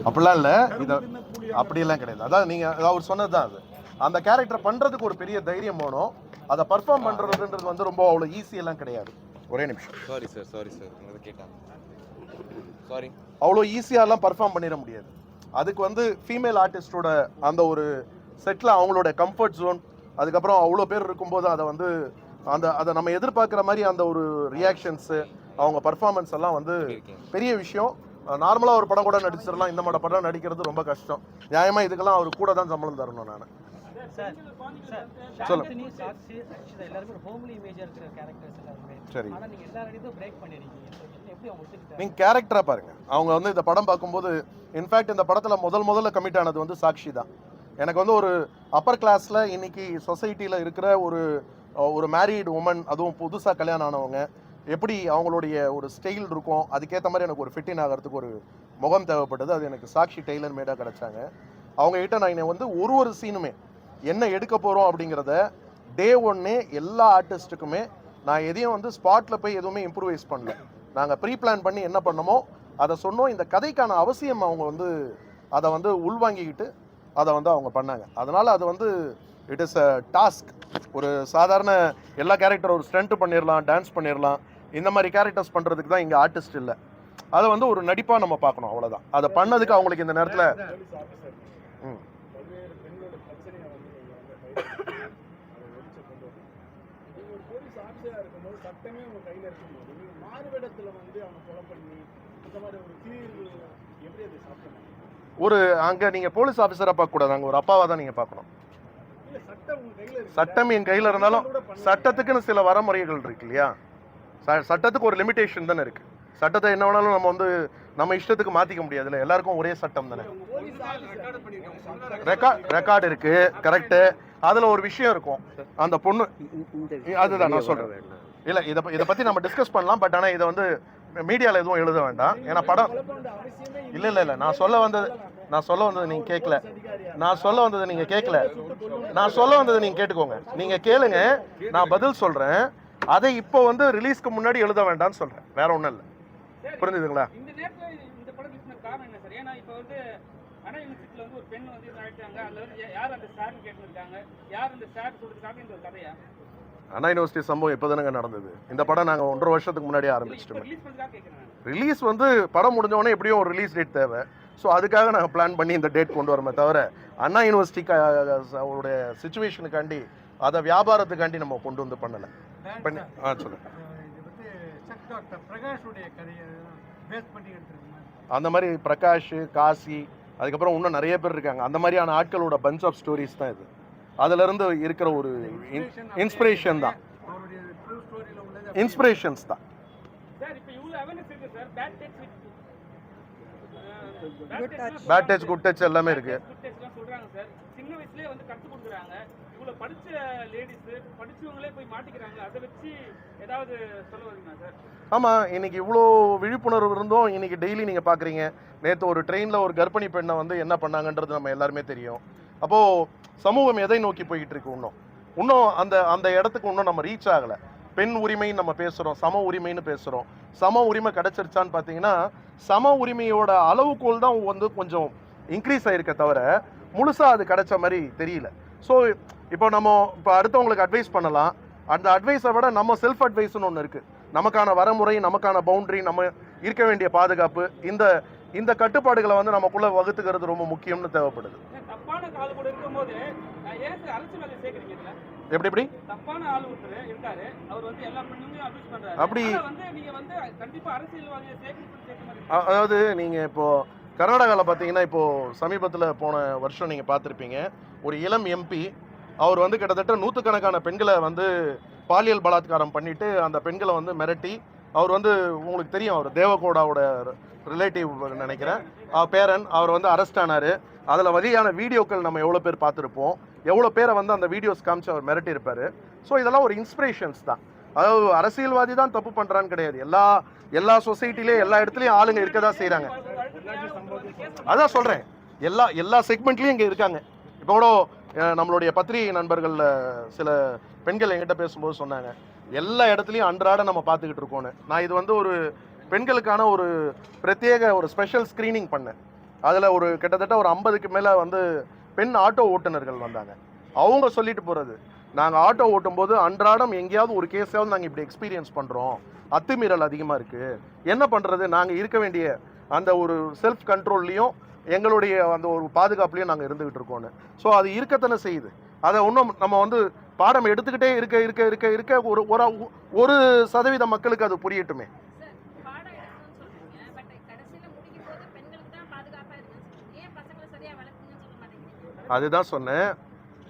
அப்படிலாம் இல்லை, இதை அப்படியெல்லாம் கிடையாது. அதான் நீங்கள் அவர் சொன்னது தான் அது. அந்த கேரக்டர் பண்ணுறதுக்கு ஒரு பெரிய தைரியம் வேணும். அதை பர்ஃபார்ம் பண்ணுறதுன்றது வந்து ரொம்ப அவ்வளோ ஈஸியெல்லாம் கிடையாது. ஒரே நிமிஷம். சாரி சார் கேட்டாங்க. சாரி. அவ்வளோ ஈஸியாலாம் பர்ஃபார்ம் பண்ணிட முடியாது. அதுக்கு வந்து ஃபீமேல் ஆர்டிஸ்டோட அந்த ஒரு செட்டில் அவங்களோட கம்ஃபர்ட் ஜோன், அதுக்கப்புறம் அவ்வளோ பேர் இருக்கும்போது அதை வந்து அதை நம்ம எதிர்பார்க்குற மாதிரி அந்த ஒரு ரியாக்ஷன்ஸு, அவங்க பர்ஃபார்மன்ஸ் எல்லாம் வந்து பெரிய விஷயம். நார்மலாக ஒரு படம் கூட நடிச்சிடலாம், இந்த மாதிரி படம் நடிக்கிறது ரொம்ப கஷ்டம். நியாயமாக இதுக்கெல்லாம் அவர் கூட தான் சம்பளம் தரணும். நான் சரி, நீங்கள் கேரக்டராக பாருங்க. அவங்க வந்து இந்த படம் பார்க்கும்போது, இன்ஃபேக்ட் இந்த படத்தில் முதல்ல கமிட் ஆனது வந்து சாக்ஷி தான். எனக்கு வந்து ஒரு அப்பர் கிளாஸில் இன்னைக்கு சொசைட்டியில் இருக்கிற ஒரு மேரீடு உமன், அதுவும் புதுசாக கல்யாணம் ஆனவங்க, எப்படி அவங்களுடைய ஒரு ஸ்டைல் இருக்கும், அதுக்கேற்ற மாதிரி எனக்கு ஒரு ஃபிட்டின் ஆகிறதுக்கு ஒரு முகம் தேவைப்பட்டது. அது எனக்கு சாக்ஷி டெய்லர் மேடாக கிடச்சாங்க. அவங்ககிட்ட நான் வந்து ஒரு சீனுமே என்ன எடுக்க போகிறோம் அப்படிங்கிறத டே ஒன்னே எல்லா ஆர்டிஸ்ட்டுக்குமே நான் எதையும் வந்து ஸ்பாட்டில் போய் எதுவுமே இம்ப்ரூவைஸ் பண்ணல. நாங்கள் ப்ரீ பிளான் பண்ணி என்ன பண்ணமோ அதை சொன்னோம். இந்த கதைக்கான அவசியம் அவங்க வந்து அதை வந்து உள்வாங்கிக்கிட்டு அதை வந்து அவங்க பண்ணாங்க. அதனால் அது வந்து இட் இஸ் அ டாஸ்க். ஒரு சாதாரண எல்லா கேரக்டர் ஒரு ஸ்டண்ட் பண்ணிடலாம், டான்ஸ் பண்ணிடலாம், இந்த மாதிரி கேரக்டர்ஸ் பண்ணுறதுக்கு தான் இங்கே ஆர்டிஸ்ட் இல்லை. அதை வந்து ஒரு நடிப்பாக நம்ம பார்க்கணும், அவ்வளோதான். அதை பண்ணதுக்கு அவங்களுக்கு இந்த நேரத்தில் ஒரு அங்கே நீங்கள் போலீஸ் ஆஃபீஸராக பார்க்கக்கூடாது, அங்கே ஒரு அப்பாவாக தான் நீங்கள் பார்க்கணும். சட்டம் என் கையில் இருந்தாலும் சட்டத்துக்குன்னு சில வரமுறைகள் இருக்கு இல்லையா? சட்டத்துக்கு ஒரு லிமிடேஷன் தானே இருக்குது. சட்டத்தை என்ன வேணாலும் நம்ம வந்து நம்ம இஷ்டத்துக்கு மாற்றிக்க முடியாதுல்ல. எல்லாருக்கும் ஒரே சட்டம் தானே. ரெக்கார்டு இருக்கு, கரெக்டு. அதில் ஒரு விஷயம் இருக்கும், அந்த பொண்ணு, அதுதான் நான் சொல்கிறேன். இல்லை, இதை பற்றி நம்ம டிஸ்கஸ் பண்ணலாம். பட் ஆனால் இதை வந்து மீடியாவில் எதுவும் எழுத வேண்டாம். ஏன்னா படம் இல்லை நான் சொல்ல வந்தது நீங்கள் கேட்கல. நான் சொல்ல வந்தது நீங்கள் கேட்டுக்கோங்க. நீங்கள் கேளுங்க, நான் பதில் சொல்கிறேன். அதை இப்போ வந்து ரிலீஸ்க்கு முன்னாடி எழுத வேண்டாம்னு சொல்கிறேன், வேற ஒன்றும் இல்லை. புரிஞ்சுதுங்களா? அண்ணா யூனிவர்சிட்டி சம்பவம் இப்போ தானங்க நடந்தது. இந்த படம் நாங்கள் 1.5 வருஷத்துக்கு முன்னாடியே ஆரம்பிச்சிட்டோம். ரிலீஸ் வந்து படம் முடிஞ்சவொடனே எப்படியும் ஒரு ரிலீஸ் டேட் தேவை. ஸோ அதுக்காக நாங்கள் பிளான் பண்ணி இந்த டேட் கொண்டு வரமே தவிர அண்ணா யூனிவர்சிட்டியோடைய சுச்சுவேஷனுக்காண்டி, அதை வியாபாரத்துக்காண்டி நம்ம கொண்டு வந்து பண்ணலை. பண்ணி சொல்லுங்கள். அந்த மாதிரி பிரகாஷ், காசி, அதுக்கப்புறம் இன்னும் நிறைய பேர் இருக்காங்க. அந்த மாதிரியான ஆட்களோட பஞ்ச் ஆஃப் ஸ்டோரிஸ் தான் இது. அதிலிருந்து இருக்கிற ஒரு இன்ஸ்பிரேஷன்ஸ் தான். பேட் டச், குட் டச் எல்லாமே இருக்கு. ஆமாம், இன்னைக்கு இவ்வளோ விழிப்புணர்வு இருந்தும் இன்னைக்கு டெய்லி நீங்கள் பார்க்குறீங்க. நேற்று ஒரு ட்ரெயினில் ஒரு கர்ப்பிணி பெண்ணை வந்து என்ன பண்ணாங்கன்றது நம்ம எல்லாருமே தெரியும். அப்போது சமூகம் எதை நோக்கி போய்கிட்டு இருக்கு? இன்னும் அந்த இடத்துக்கு இன்னும் நம்ம ரீச் ஆகலை. பெண் உரிமைன்னு நம்ம பேசுகிறோம், சம உரிமைன்னு பேசுகிறோம். சம உரிமை கிடைச்சிருச்சான்னு பார்த்தீங்கன்னா, சம உரிமையோட அளவுகோல் தான் வந்து கொஞ்சம் இன்க்ரீஸ் ஆகிருக்க தவிர முழுசாக அது கிடைச்ச மாதிரி தெரியல. ஸோ இப்போ அடுத்தவங்களுக்கு அட்வைஸ் பண்ணலாம். அந்த அட்வைஸை விட நம்ம செல்ஃப் அட்வைஸ்னு ஒன்று இருக்குது. நமக்கான வரமுறை, நமக்கான பவுண்டரி, நம்ம இருக்க வேண்டிய பாதுகாப்பு, இந்த கட்டுப்பாடுகளை வந்து நமக்குள்ள வகுத்துக்கிறது ரொம்ப முக்கியம்னு தேவைப்படுது. எப்படி அப்படி அதாவது நீங்கள் இப்போ கர்நாடகாவில் பார்த்தீங்கன்னா, இப்போ சமீபத்தில் போன வருஷம் நீங்கள் பார்த்துருப்பீங்க, ஒரு இளம் எம்பி, அவர் வந்து கிட்டத்தட்ட 100கணக்கான பெண்களை வந்து பாலியல் பலாத்காரம் பண்ணிட்டு அந்த பெண்களை வந்து மிரட்டி, அவர் வந்து உங்களுக்கு தெரியும், அவர் தேவகோடாவோட ரிலேட்டிவ் நினைக்கிறேன், பேரன், அவர் வந்து அரெஸ்ட் ஆனார். அதில் வழியான வீடியோக்கள் நம்ம எவ்வளோ பேர் பார்த்துருப்போம், எவ்வளோ பேரை வந்து அந்த வீடியோஸ் காமிச்சு அவர் மிரட்டி இருப்பார். ஸோ இதெல்லாம் ஒரு இன்ஸ்பிரேஷன்ஸ் தான். அதாவது அரசியல்வாதி தான் தப்பு பண்ணுறான்னு கிடையாது. எல்லா சொசைட்டிலேயும் எல்லா இடத்துலையும் ஆளுங்க இருக்க தான் செய்கிறாங்க. அதான் சொல்கிறேன், எல்லா செக்மெண்ட்லேயும் இங்கே இருக்காங்க. இப்போ கூட நம்மளுடைய பத்திரிகை நண்பர்கள் சில பெண்கள் என்கிட்ட பேசும்போது சொன்னாங்க, எல்லா இடத்துலையும் அன்றாட நம்ம பார்த்துக்கிட்டு இருக்கோன்னு. நான் இது வந்து ஒரு பெண்களுக்கான ஒரு பிரத்யேக ஒரு ஸ்பெஷல் ஸ்க்ரீனிங் பண்ணேன். அதில் ஒரு கிட்டத்தட்ட ஒரு 50க்கு மேலே வந்து பெண் ஆட்டோ ஓட்டுநர்கள் வந்தாங்க. அவங்க சொல்லிட்டு போகிறது, நாங்கள் ஆட்டோ ஓட்டும்போது அன்றாடம் எங்கேயாவது ஒரு கேஸாவது நாங்கள் இப்படி எக்ஸ்பீரியன்ஸ் பண்ணுறோம், அத்துமீறல் அதிகமாக இருக்குது, என்ன பண்ணுறது, நாங்கள் இருக்க வேண்டிய அந்த ஒரு செல்ஃப் கண்ட்ரோல்லையும் எங்களுடைய அந்த ஒரு பாதுகாப்புலையும் நாங்கள் இருந்துகிட்டு இருக்கோன்னு. ஸோ அது இருக்கத்தானே செய்யுது. அதை இன்னும் நம்ம வந்து பாடம் எடுத்துக்கிட்டே இருக்க இருக்க இருக்க இருக்க ஒரு ஒரு சதவீத மக்களுக்கு அது புரியட்டுமே. அதுதான் சொன்னேன்,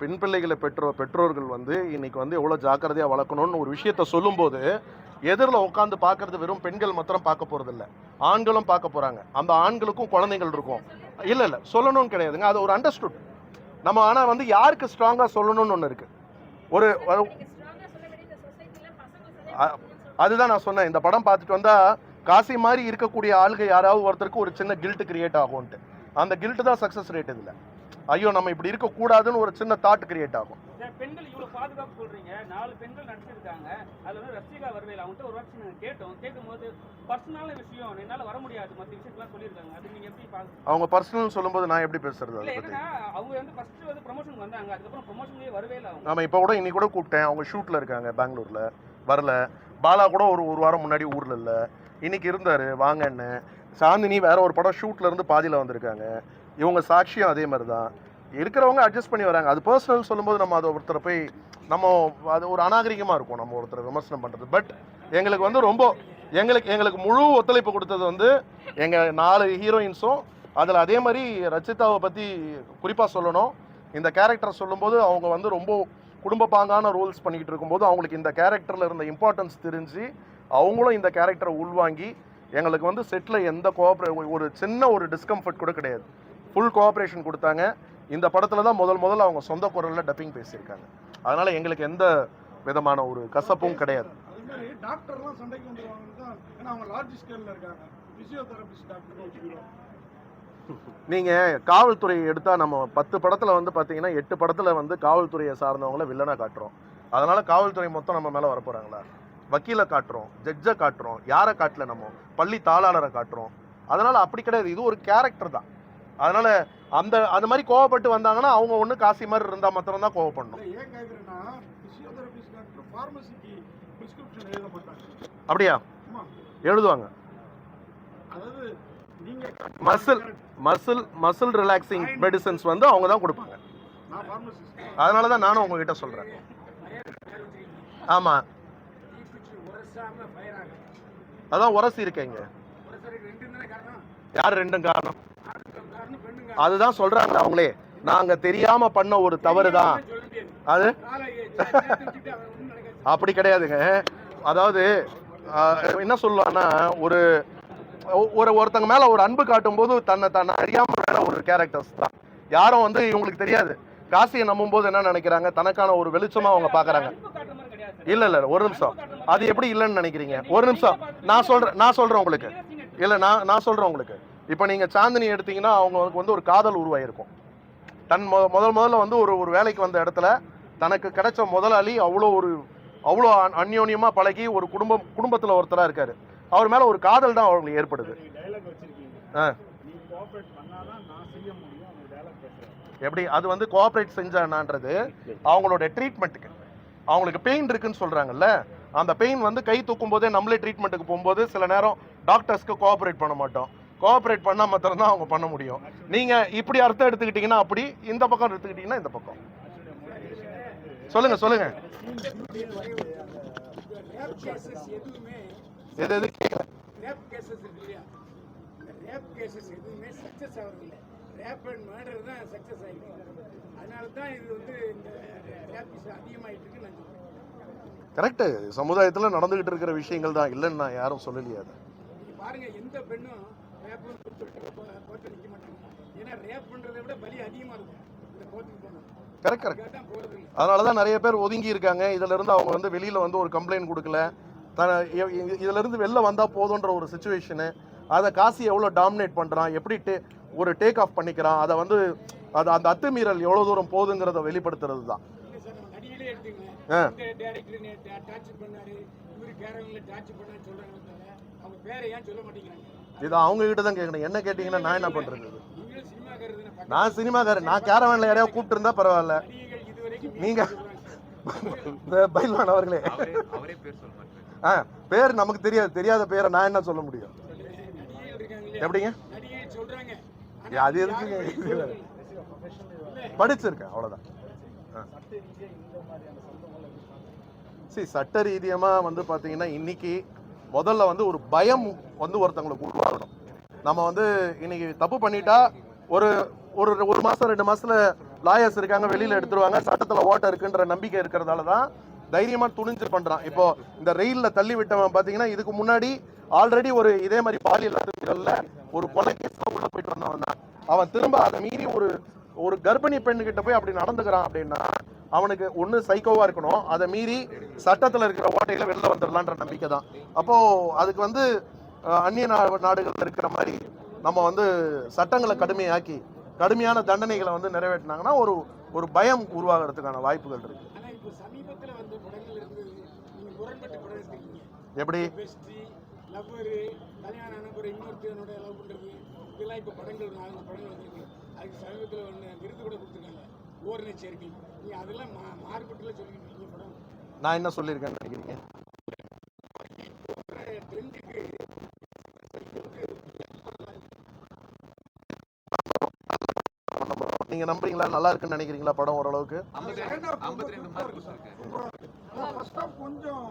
பெண் பிள்ளைகளை பெற்றோர்கள் வந்து இன்னைக்கு வந்து எவ்வளோ ஜாக்கிரதையாக வளர்க்கணும்னு ஒரு விஷயத்த சொல்லும்போது எதிரில் உட்காந்து பார்க்கறது வெறும் பெண்கள் மாத்திரம் பார்க்க போகிறதில்ல, ஆண்களும் பார்க்க போகிறாங்க. அந்த ஆண்களுக்கும் குழந்தைகள் இருக்கும். இல்லை சொல்லணும்னு கிடையாதுங்க, அது ஒரு அண்டர்ஸ்டுட். நம்ம ஆனால் வந்து யாருக்கு ஸ்ட்ராங்காக சொல்லணும்னு ஒன்று இருக்குது. ஒரு அதுதான் நான் சொன்னேன், இந்த படம் பார்த்துட்டு வந்தால் காசி மாதிரி இருக்கக்கூடிய ஆளுகை யாராவது ஒருத்தருக்கு ஒரு சின்ன கில்ட்டு கிரியேட் ஆகும்ன்ட்டு. அந்த கில்ட்டு தான் சக்ஸஸ் ரேட் இதில். ஐயோ நம்ம இப்படி இருக்கக்கூடாதுன்னு ஒரு சின்ன தாட் கிரியேட் ஆகும். பெண்கள் இவ்வளவு பாதுகாப்பு சொல்றீங்க, 4 பெண்கள் நடிச்சிருக்காங்க. அதுல வந்து ரசிகா வரவேல அவங்ககிட்ட ஒரு வாட்சி நாங்கள் கேட்கும்போது பர்சனலான விஷயம் என்னால வர முடியாது மற்ற விஷயத்தெல்லாம் சொல்லியிருக்காங்க. அது நீங்க எப்படி பாருங்க? அவங்க பர்சனல் சொல்லும்போது நான் எப்படி பேசுறது? இல்லை, ஏன்னா அவங்க வந்து ஃபர்ஸ்ட் வந்து ப்ரொமோஷன் வந்தாங்க, அதுக்கப்புறம் ப்ரொமோஷன்லேயே வரவே இல்லை அவங்க. ஆமாம், இப்போ கூட இன்னைக்கு கூட கூப்பிட்டேன், அவங்க ஷூட்டில் இருக்காங்க பெங்களூரில், வரல. பாலா கூட ஒரு வாரம் முன்னாடி ஊரில் இல்லை, இன்னைக்கு இருந்தார் வாங்கன்னு. சாந்தினி வேற ஒரு படம் ஷூட்டில் இருந்து பாதியில் வந்திருக்காங்க. இவங்க சாட்சியம் அதே மாதிரி தான் இருக்கிறவங்க அட்ஜஸ்ட் பண்ணி வராங்க. அது பர்சனல் சொல்லும்போது நம்ம அதை ஒருத்தரை போய் நம்ம அது ஒரு அநாகரிகமாக இருக்கும் நம்ம ஒருத்தரை விமர்சனம் பண்ணுறது. பட் எங்களுக்கு வந்து ரொம்ப எங்களுக்கு முழு ஒத்துழைப்பு கொடுத்தது வந்து எங்கள் 4 ஹீரோயின்ஸும். அதில் அதே மாதிரி ரச்சிதாவை பற்றி குறிப்பாக சொல்லணும். இந்த கேரக்டர் சொல்லும்போது அவங்க வந்து ரொம்ப குடும்ப பாங்கான ரோல்ஸ் பண்ணிக்கிட்டு இருக்கும்போது அவங்களுக்கு இந்த கேரக்டரில் இருந்த இம்பார்ட்டன்ஸ் தெரிஞ்சு அவங்களும் இந்த கேரக்டரை உள்வாங்கி எங்களுக்கு வந்து செட்டில் எந்த ஒரு சின்ன ஒரு டிஸ்கம்ஃபர்ட் கூட கிடையாது, ஃபுல் கோஆப்ரேஷன் கொடுத்தாங்க. இந்த படத்தில் தான் முதல்ல அவங்க சொந்த குரலில் டப்பிங் பேசியிருக்காங்க. அதனால் எங்களுக்கு எந்த விதமான ஒரு கசப்பும் கிடையாது. டாக்டர்லாம் சண்டைக்கு வந்துருவாங்க தான், ஏன்னா அவங்க லார்ஜ் ஸ்கேல்ல இருக்காங்க. Physiotherapist doctor. நீங்கள் காவல்துறையை எடுத்தால் நம்ம 10 படத்தில் வந்து பார்த்தீங்கன்னா 8 படத்தில் வந்து காவல்துறையை சார்ந்தவங்கள வில்லனாக காட்டுறோம். அதனால் காவல்துறை மொத்தம் நம்ம மேலே வரப்போகிறாங்களா? வக்கீலை காட்டுறோம், ஜட்ஜை காட்டுறோம், யாரை காட்டல, நம்ம பள்ளி தாளாளரை காட்டுறோம். அதனால் அப்படி கிடையாது, இது ஒரு கேரக்டர் தான். அதனால் அந்த மாதிரி கோவப்பட்டு வந்தாங்கன்னா அவங்க ஒன்று காசி மாதிரி இருந்தால் மாத்திரம் தான் கோவப்படணும். ஏன் கேட்குறேன்னா, பிசியோதெரபிஸ்ட் டாக்டர் ஃபார்மசிக்கு பிரிஸ்கிரிப்ஷன் எழுத மாட்டாங்க. அப்படியா? எழுதுவாங்க. அதாவது மசில் ரிலாக்ஸிங் மெடிசன்ஸ் வந்து அவங்க தான் கொடுப்பாங்க. அதனால தான் நானும் உங்ககிட்ட சொல்கிறேன். ஆமாம், அதான் உரசி இருக்கீங்க. யார் ரெண்டும் காரணம்? அதுதான் சொல்றாங்க அவங்களே, நாங்க தெரியாம பண்ண ஒரு தவறு தான் அது. அப்படி கிடையாதுங்க. அதாவது என்ன சொல்லலாம்னா, ஒருத்தங்க மேல ஒரு அன்பு காட்டும் போது தன்னை அறியாம வேற ஒரு கேரக்டர்ஸ் தான். யாரும் வந்து இவங்களுக்கு தெரியாது, காசியை நம்பும் போது என்ன நினைக்கிறாங்க, தனக்கான ஒரு வெளிச்சமா அவங்க பாக்குறாங்க. இல்ல ஒரு நிமிஷம், அது எப்படி இல்லைன்னு நினைக்கிறீங்க? ஒரு நிமிஷம், நான் சொல்றேன் உங்களுக்கு. இல்ல நான் சொல்றேன் உங்களுக்கு. இப்போ நீங்கள் சாந்தினி எடுத்தீங்கன்னா அவங்களுக்கு வந்து ஒரு காதல் உருவாயிருக்கும். முதல்ல வந்து ஒரு வேலைக்கு வந்த இடத்துல தனக்கு கிடைச்ச முதலாளி அவ்வளோ அந்யோன்யமாக பழகி ஒரு குடும்பத்தில் ஒருத்தராக இருக்காரு. அவர் மேலே ஒரு காதல் தான் அவங்களுக்கு ஏற்படுது. எப்படி அது வந்து கோஆப்ரேட் செஞ்சானான்றது அவங்களோட ட்ரீட்மெண்ட்டுக்கு. அவங்களுக்கு பெயின் இருக்குன்னு சொல்கிறாங்கல்ல, அந்த பெயின் வந்து கை தூக்கும் போதே நம்மளே ட்ரீட்மெண்ட்டுக்கு போகும்போது சில நேரம் டாக்டர்ஸ்க்கு கோஆப்ரேட் பண்ண மாட்டோம். கோஆப்ரேட் பண்ணால் மாத்திரம் தான் அவங்க பண்ண முடியும். நீங்கள் இப்படி அர்த்தம் எடுத்துக்கிட்டீங்கன்னா அப்படி, இந்த பக்கம் எடுத்துக்கிட்டீங்கன்னா இந்த பக்கம். சொல்லுங்க. எது கேட்கல. கரெக்ட், சமுதாயத்தில் நடந்துகிட்டு இருக்கிற விஷயங்கள் தான், இல்லைன்னு நான் யாரும் சொல்லலையா? பாருங்க, எந்த பெண்ணும் கோர்ட்டு நிற்க மாட்டாங்க. ஏன்னா ரேப் பண்றதை விட பலி அதிகமா இருக்கும் இந்த கோர்ட்டுக்கு போனது. கரெக்ட். அதனால தான் நிறைய பேர் ஒதுங்கி இருக்காங்க. இதுல இருந்து அவங்க வந்து வெளியில வந்து ஒரு கம்ப்ளைண்ட் கொடுக்கல, இதுல இருந்து வெளில வந்தா போதுன்ற ஒரு சிச்சுவேஷனு. அதை காசி எவ்வளோ டாமினேட் பண்றான், எப்படி ஒரு டேக் ஆஃப் பண்ணிக்கிறான், அதை வந்து அந்த அத்துமீறல் எவ்வளோ தூரம் போகுதுங்கிறத வெளிப்படுத்துறது தான். நடிகளே எடுத்துங்க, டார்ச்சர் பண்ணாரு, இவரு கேரவன்ல டார்ச்சர் பண்ணாரு சொல்றாங்க, அவங்க பேரை ஏன் சொல்ல மாட்டேங்கிறாங்க? இது அவங்க கிட்ட தான் கேட்கணும். என்ன கேட்டீங்கன்னா நான் என்ன பண்றது? நான் சினிமாக்காரன், நான் கேரவான்ல யாரையாவது கூப்பிட்டு இருந்தா பரவாயில்ல. நடிகைகள் இதுவரைக்கும் நீங்க இந்த பைல்வான் அவர்களே, அவரே பேர் சொல்ல மாட்டேன். பேர் நமக்கு தெரியாத பேரை நான் என்ன சொல்ல முடியும்? நடிகைகள் இருக்காங்க இல்லையா, எப்படிங்க? நடிகைகள் சொல்றாங்க. அது எதுக்குங்க? படிச்சிருக்கேன் அவ்வளவுதான். சட்ட ரீதியமா வந்து பாத்தீங்கன்னா இன்னைக்கு முதல்ல வந்து ஒரு பயம் வந்து ஒருத்தவங்களுக்கு உருவாகணும். நம்ம வந்து இன்னைக்கு தப்பு பண்ணிட்டா ஒரு ஒரு ஒரு மாசம் 2 மாசத்துல லாயர்ஸ் இருக்காங்க, வெளியில எடுத்துருவாங்க, சட்டத்துல ஓட்ட இருக்குன்ற நம்பிக்கை இருக்கிறதால தான் தைரியமா துணிஞ்சு பண்றான். இப்போ இந்த ரெயில்ல தள்ளி விட்டவன் பாத்தீங்கன்னா இதுக்கு முன்னாடி ஆல்ரெடி ஒரு இதே மாதிரி பாலியல் அத்துமீறல்ல ஒரு கொலை கேஸ்ல உள்ள போயிட்டு வந்தவன் தான். அவன் திரும்ப அதை மீறி ஒரு கர்ப்பிணி பெண்ணுகிட்ட போய் அப்படி நடந்துக்கிறான் அப்படின்னா அவனுக்கு ஒண்ணு சைக்கோவா இருக்கணும், அதை மீறி சட்டத்துல இருக்கிற ஓட்டையில வெளில வந்துடலான்ற நம்பிக்கை தான். அப்போ அதுக்கு வந்து அந்நிய நாடுகள் இருக்கிற மாதிரி நம்ம வந்து சட்டங்களை கடுமையாக்கி கடுமையான தண்டனைகளை வந்து நிறைவேற்றினாங்கன்னா ஒரு பயம் உருவாகிறதுக்கான வாய்ப்புகள் இருக்கு. ஆனா இப்போ சமீபத்துல வந்த படங்கள் இருந்தது, நீங்க முரண்பட்ட படம் எடுத்துருக்கீங்க. எப்படி? பெஸ்டி, லவ்வரு, கல்யாணம் ஆன பிறகு இன்னொருத்தனோட லவ் பண்றது, இதெல்லாம் இப்போ படங்கள் 4 படங்கள் வந்திருக்கு. அதுக்கு சமீபத்தில் ஒன்று விருது கூட கொடுத்துருக்காங்க, ஓரணை சேர்க்கை. நீங்க அதெல்லாம் மாறுபட்டுல சொல்லிட்டு இருக்கீங்க படம். நான் என்ன சொல்லியிருக்கேன்னு நினைக்கிறீங்க? ட்ரெண்டுக்கு நீங்க நம்புறீங்களா? நல்லா இருக்குன்னு நினைக்கிறீங்களா படம் ஓரளவுக்கு? 52 மார்க் கொடுத்துருக்கேன். கொஞ்சம்